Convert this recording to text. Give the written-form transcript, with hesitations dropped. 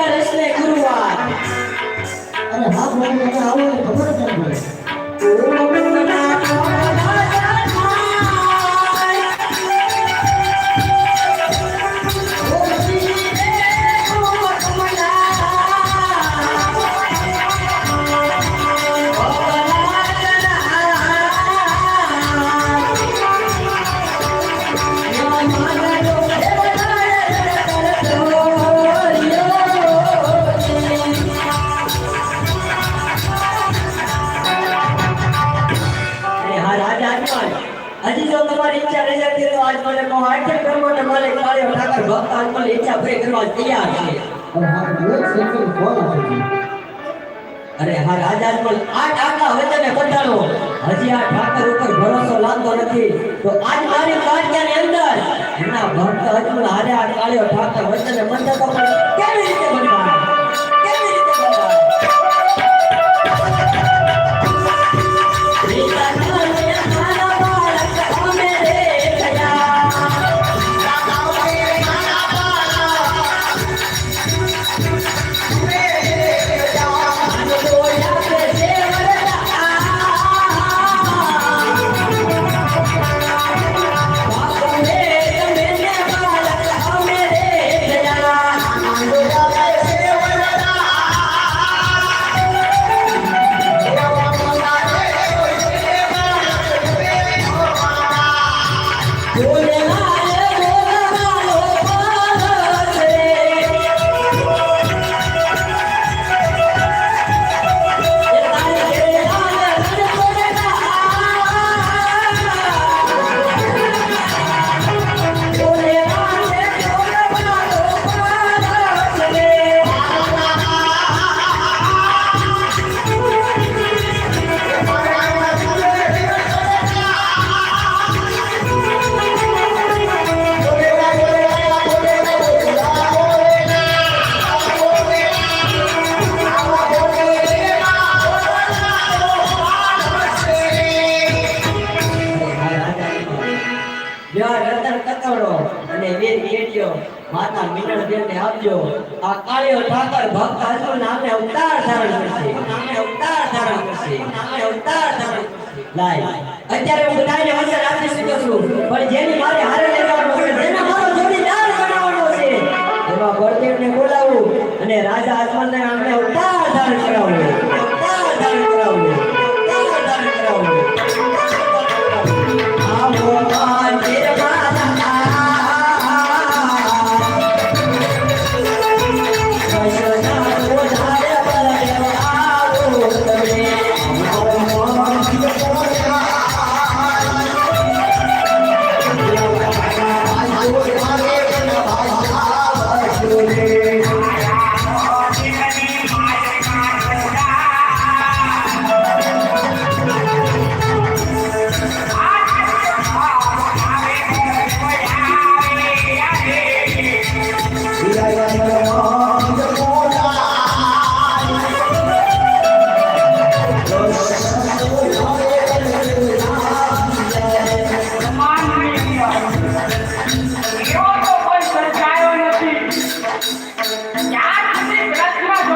અગિયારસને ગુરુવાર અરે હા ભાઈ મને આવો ખબર જ નથી હજી જો તમારી ઈચ્છા રહી જતી તો આજ મને કહો આઠે કર્મો ને માલિક કાળિયો ઠાકર ભક્ત આજ મને ઈચ્છા પૂરી કરવા તૈયાર છે અરે હા એક સેકન્ડ કોલ આવશે અરે હા રાજા પણ આ ટાકા વચને પટાળો હજી આ ઠાકર ઉપર ભરોસો લાગતો નથી તો આજ મારી કાઢ્યાની અંદર એના ભક્ત હજુ હારે આ કાળિયો ઠાકર વચને મંત્ર તો કેવી રીતે બનવાય કેવી રીતે બનવાય માતા મીનળદેવને આપજો આ કાળિયો ઠાકર ભક્ત હજુ નામે અવતાર ધારણ કરશે નામે અવતાર ધારણ કરશે નામે અવતાર ધારણ કરશે લાય અત્યારે હું બધાને વચન આપી શકું છું પણ જેની મારે હારે લેવાનો છે જેને મારો જોડીદાર બનાવવાનો છે એમાં બળદેવને બોલાવું અને રાજા અજમલને નામે અવતાર ધારણ કરાવું